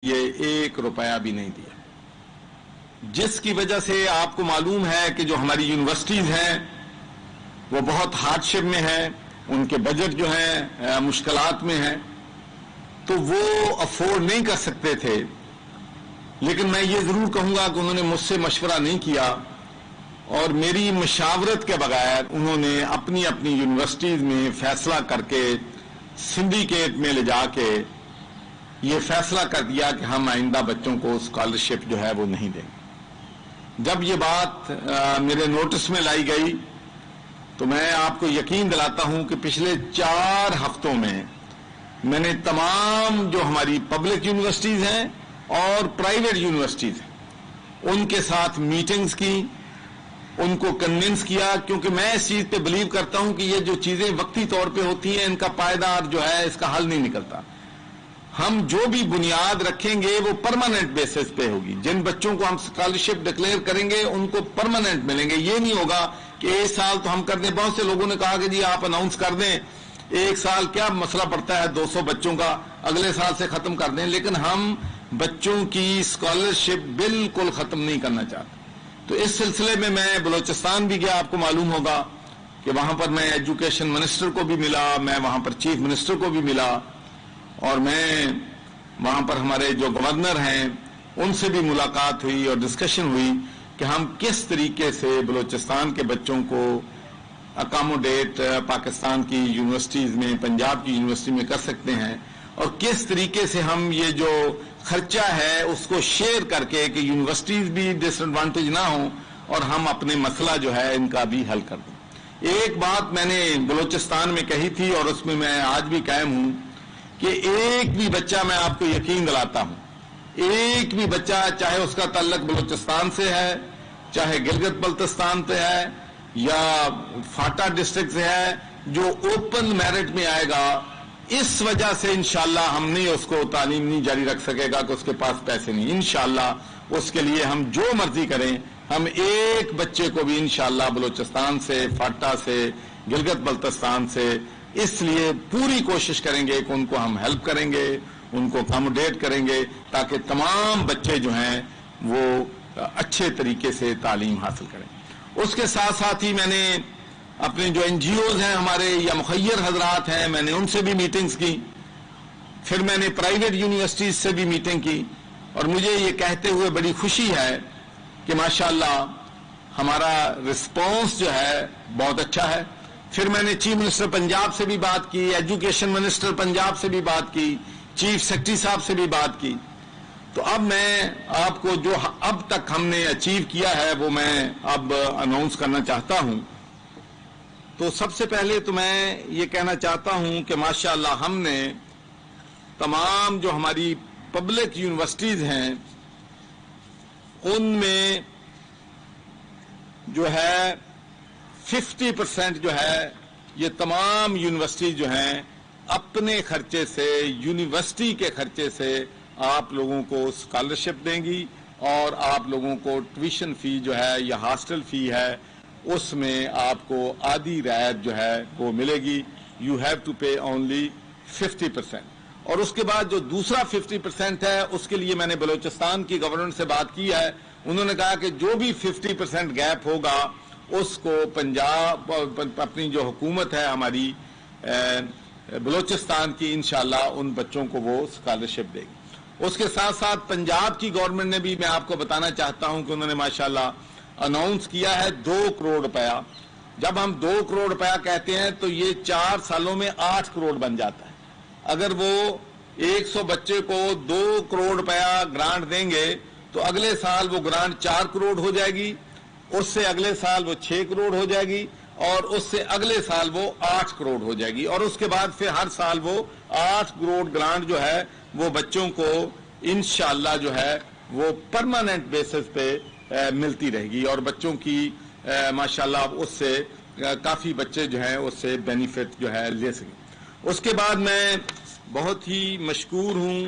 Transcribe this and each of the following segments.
یہ 1 روپیہ بھی نہیں دیا، جس کی وجہ سے آپ کو معلوم ہے کہ جو ہماری یونیورسٹیز ہیں وہ بہت ہارڈ شپ میں ہیں، ان کے بجٹ جو ہیں مشکلات میں ہیں، تو وہ افورڈ نہیں کر سکتے تھے۔ لیکن میں یہ ضرور کہوں گا کہ انہوں نے مجھ سے مشورہ نہیں کیا اور میری مشاورت کے بغیر انہوں نے اپنی اپنی یونیورسٹیز میں فیصلہ کر کے سنڈیکیٹ میں لے جا کے یہ فیصلہ کر دیا کہ ہم آئندہ بچوں کو اسکالرشپ جو ہے وہ نہیں دیں گے۔ جب یہ بات میرے نوٹس میں لائی گئی تو میں آپ کو یقین دلاتا ہوں کہ پچھلے 4 ہفتوں میں نے تمام جو ہماری پبلک یونیورسٹیز ہیں اور پرائیویٹ یونیورسٹیز ہیں ان کے ساتھ میٹنگز کی، ان کو کنونس کیا، کیونکہ میں اس چیز پہ بلیو کرتا ہوں کہ یہ جو چیزیں وقتی طور پہ ہوتی ہیں ان کا پائیدار جو ہے اس کا حل نہیں نکلتا۔ ہم جو بھی بنیاد رکھیں گے وہ پرماننٹ بیسس پہ ہوگی۔ جن بچوں کو ہم اسکالرشپ ڈکلیئر کریں گے ان کو پرماننٹ ملیں گے۔ یہ نہیں ہوگا کہ 1 سال تو ہم کر دیں۔ بہت سے لوگوں نے کہا کہ جی آپ اناؤنس کر دیں، 1 سال کیا مسئلہ پڑتا ہے 200 بچوں کا، اگلے سال سے ختم کر دیں، لیکن ہم بچوں کی اسکالرشپ بالکل ختم نہیں کرنا چاہتے۔ تو اس سلسلے میں بلوچستان بھی گیا، آپ کو معلوم ہوگا کہ وہاں پر میں ایجوکیشن منسٹر کو بھی ملا، میں وہاں پر چیف منسٹر کو بھی ملا، اور میں وہاں پر ہمارے جو گورنر ہیں ان سے بھی ملاقات ہوئی اور ڈسکشن ہوئی کہ ہم کس طریقے سے بلوچستان کے بچوں کو اکاموڈیٹ پاکستان کی یونیورسٹیز میں، پنجاب کی یونیورسٹی میں کر سکتے ہیں، اور کس طریقے سے ہم یہ جو خرچہ ہے اس کو شیئر کر کے کہ یونیورسٹیز بھی ڈس ایڈوانٹیج نہ ہوں اور ہم اپنے مسئلہ جو ہے ان کا بھی حل کر دیں۔ ایک بات میں نے بلوچستان میں کہی تھی اور اس میں آج بھی قائم ہوں کہ ایک بھی بچہ، میں آپ کو یقین دلاتا ہوں، ایک بھی بچہ چاہے اس کا تعلق بلوچستان سے ہے، چاہے گلگت بلتستان سے ہے یا فاٹا ڈسٹرکٹ سے ہے، جو اوپن میرٹ میں آئے گا، اس وجہ سے انشاءاللہ ہم نہیں اس کو تعلیم نہیں جاری رکھ سکے گا کہ اس کے پاس پیسے نہیں۔ انشاءاللہ اس کے لیے ہم جو مرضی کریں، ہم ایک بچے کو بھی انشاءاللہ بلوچستان سے، فاٹا سے، گلگت بلتستان سے اس لیے پوری کوشش کریں گے کہ ان کو ہم ہیلپ کریں گے، ان کو اکاموڈیٹ کریں گے تاکہ تمام بچے جو ہیں وہ اچھے طریقے سے تعلیم حاصل کریں۔ اس کے ساتھ ساتھ ہی میں نے اپنے جو این جی اوز ہیں ہمارے یا مخیر حضرات ہیں، میں نے ان سے بھی میٹنگز کی، پھر میں نے پرائیویٹ یونیورسٹیز سے بھی میٹنگ کی، اور مجھے یہ کہتے ہوئے بڑی خوشی ہے کہ ماشاءاللہ ہمارا رسپانس جو ہے بہت اچھا ہے۔ پھر میں نے چیف منسٹر پنجاب سے بھی بات کی، ایجوکیشن منسٹر پنجاب سے بھی بات کی، چیف سیکرٹری صاحب سے بھی بات کی۔ تو اب میں آپ کو جو اب تک ہم نے اچیو کیا ہے وہ میں اب اناؤنس کرنا چاہتا ہوں۔ تو سب سے پہلے تو میں یہ کہنا چاہتا ہوں کہ ماشاءاللہ ہم نے تمام جو ہماری پبلک یونیورسٹیز ہیں ان میں جو ہے 50% جو ہے یہ تمام یونیورسٹی جو ہیں اپنے خرچے سے، یونیورسٹی کے خرچے سے آپ لوگوں کو اسکالرشپ دیں گی، اور آپ لوگوں کو ٹیوشن فی جو ہے یا ہاسٹل فی ہے اس میں آپ کو آدھی رعایت جو ہے وہ ملے گی۔ You have to pay only 50%۔ اور اس کے بعد جو دوسرا 50% ہے اس کے لیے میں نے بلوچستان کی گورنمنٹ سے بات کی ہے، انہوں نے کہا کہ جو بھی 50% گیپ ہوگا اس کو پنجاب اپنی جو حکومت ہے ہماری بلوچستان کی انشاءاللہ ان بچوں کو وہ اسکالرشپ دے گی۔ اس کے ساتھ ساتھ پنجاب کی گورنمنٹ نے بھی، میں آپ کو بتانا چاہتا ہوں کہ انہوں نے ماشاءاللہ اناؤنس کیا ہے 2 کروڑ روپیہ۔ جب ہم 2 کروڑ روپیہ کہتے ہیں تو یہ 4 سالوں میں 8 کروڑ بن جاتا ہے۔ اگر وہ 100 بچے کو 2 کروڑ روپیہ گرانٹ دیں گے تو اگلے سال وہ گرانٹ 4 کروڑ ہو جائے گی، اس سے اگلے سال وہ 6 کروڑ ہو جائے گی، اور اس سے اگلے سال وہ 8 کروڑ ہو جائے گی، اور اس کے بعد پھر ہر سال وہ 8 کروڑ گرانٹ جو ہے وہ بچوں کو انشاءاللہ جو ہے وہ پرماننٹ بیسس پہ ملتی رہے گی، اور بچوں کی ماشاءاللہ اس سے کافی بچے جو ہیں اس سے بینیفٹ جو ہے لے سکیں۔ اس کے بعد میں بہت ہی مشکور ہوں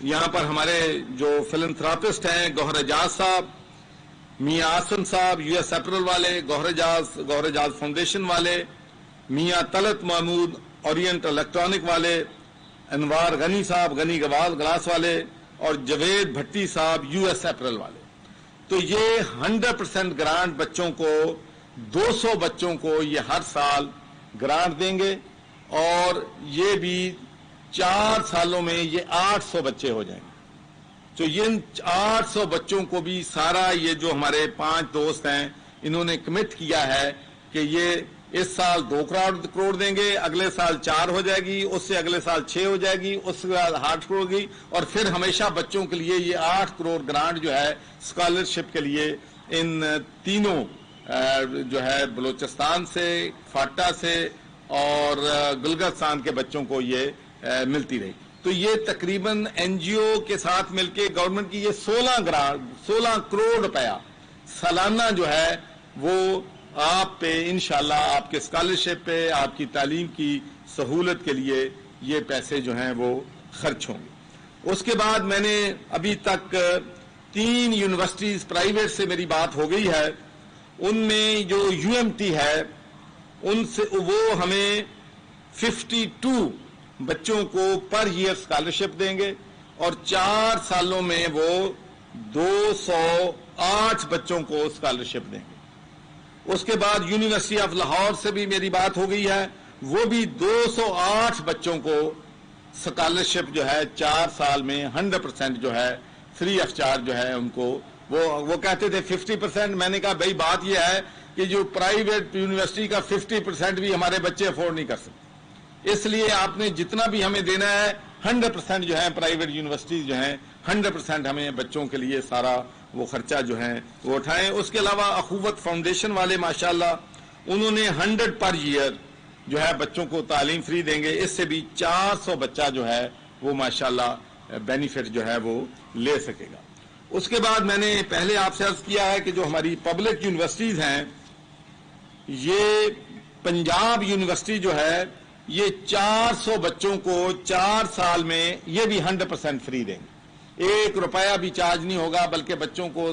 یہاں پر ہمارے جو فلنتھراپسٹ ہیں، گوہر اعجاز صاحب، میاں آسن صاحب یو ایس اپریل والے، گوہر اعجاز فاؤنڈیشن والے، میاں طلعت محمود اورینٹ الیکٹرانک والے، انوار غنی صاحب غنی گلاس والے اور جوید بھٹی صاحب US اپریل والے. تو یہ 100% گرانٹ بچوں کو 200 بچوں کو یہ ہر سال گرانٹ دیں گے اور یہ بھی 4 سالوں میں یہ 800 بچے ہو جائیں گے. تو یہ 800 بچوں کو بھی سارا یہ جو ہمارے 5 دوست ہیں انہوں نے کمٹ کیا ہے کہ یہ اس سال 2 کروڑ دیں گے, اگلے سال 4 ہو جائے گی, اس سے اگلے سال 6 ہو جائے گی, اس سے 8 کروڑ ہوگی اور پھر ہمیشہ بچوں کے لیے یہ 8 کروڑ گرانٹ جو ہے اسکالرشپ کے لیے ان تینوں جو ہے بلوچستان سے, فاٹا سے اور گلگستان کے بچوں کو یہ ملتی رہی. تو یہ تقریباً NGO کے ساتھ مل کے گورنمنٹ کی یہ 16 کروڑ روپیہ سالانہ جو ہے وہ آپ پہ انشاءاللہ آپ کے اسکالرشپ پہ, آپ کی تعلیم کی سہولت کے لیے یہ پیسے جو ہیں وہ خرچ ہوں گے. اس کے بعد میں نے ابھی تک 3 یونیورسٹیز پرائیویٹ سے میری بات ہو گئی ہے. ان میں جو UMT ہے ان سے وہ ہمیں 52 بچوں کو پر ایئر اسکالرشپ دیں گے اور 4 سالوں میں وہ 208 بچوں کو اسکالرشپ دیں گے. اس کے بعد یونیورسٹی آف لاہور سے بھی میری بات ہو گئی ہے, وہ بھی 208 بچوں کو اسکالرشپ جو ہے 4 سال میں 100% جو ہے فری آف چارج جو ہے ان کو. وہ کہتے تھے 50%. میں نے کہا بھائی بات یہ ہے کہ جو پرائیویٹ یونیورسٹی کا 50% بھی ہمارے بچے افورڈ نہیں کر سکتے, اس لیے آپ نے جتنا بھی ہمیں دینا ہے 100% جو ہے پرائیویٹ یونیورسٹیز جو ہیں 100% ہمیں بچوں کے لیے سارا وہ خرچہ جو ہے وہ اٹھائیں. اس کے علاوہ اخوت فاؤنڈیشن والے ماشاءاللہ انہوں نے 100 پر ایئر جو ہے بچوں کو تعلیم فری دیں گے. اس سے بھی 400 بچہ جو ہے وہ ماشاءاللہ بینیفٹ جو ہے وہ لے سکے گا. اس کے بعد میں نے پہلے آپ سے عرض کیا ہے کہ جو ہماری پبلک یونیورسٹیز ہیں یہ پنجاب یونیورسٹی جو ہے یہ 400 بچوں کو 4 سال میں یہ بھی 100% فری دیں گے. 1 روپیہ بھی چارج نہیں ہوگا, بلکہ بچوں کو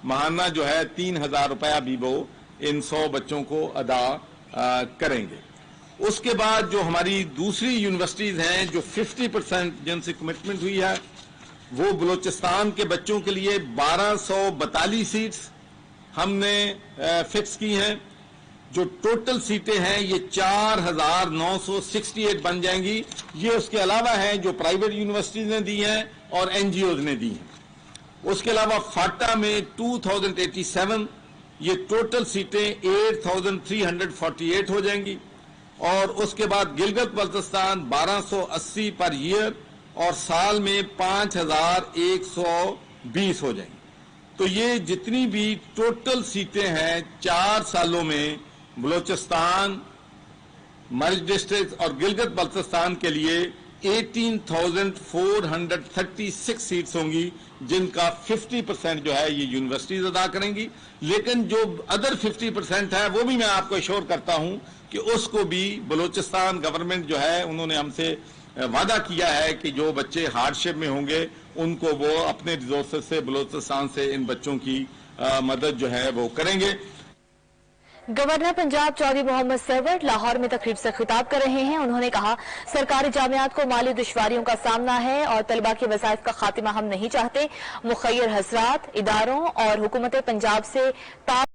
ماہانہ جو ہے 3000 روپیہ بھی وہ ان 100 بچوں کو ادا کریں گے. اس کے بعد جو ہماری دوسری یونیورسٹیز ہیں جو 50% جن سے کمٹمنٹ ہوئی ہے وہ بلوچستان کے بچوں کے لیے 1242 سیٹس ہم نے فکس کی ہیں. جو ٹوٹل سیٹیں ہیں یہ 4968 بن جائیں گی. یہ اس کے علاوہ ہیں جو پرائیویٹ یونیورسٹیز نے دی ہیں اور NGOز نے دی ہیں. اس کے علاوہ فاٹا میں 2087 یہ ٹوٹل سیٹیں 8348 ہو جائیں گی. اور اس کے بعد گلگت بلتستان 1280 پر ایئر اور سال میں 5120 ہو جائیں گی. تو یہ جتنی بھی ٹوٹل سیٹیں ہیں 4 سالوں میں بلوچستان, مرج ڈسٹرکٹ اور گلگت بلتستان کے لیے 18,436 سیٹس ہوں گی, جن کا 50% جو ہے یہ یونیورسٹیز ادا کریں گی. لیکن جو ادر 50% ہے وہ بھی میں آپ کو ایشور کرتا ہوں کہ اس کو بھی بلوچستان گورنمنٹ جو ہے انہوں نے ہم سے وعدہ کیا ہے کہ جو بچے ہارڈ شپ میں ہوں گے ان کو وہ اپنے ریسورسز سے بلوچستان سے ان بچوں کی مدد جو ہے وہ کریں گے. گورنر پنجاب چودھری محمد سرور لاہور میں تقریب سے خطاب کر رہے ہیں. انہوں نے کہا سرکاری جامعات کو مالی دشواریوں کا سامنا ہے اور طلباء کے وظائف کا خاتمہ ہم نہیں چاہتے. مخیر حضرات اداروں اور حکومت پنجاب سے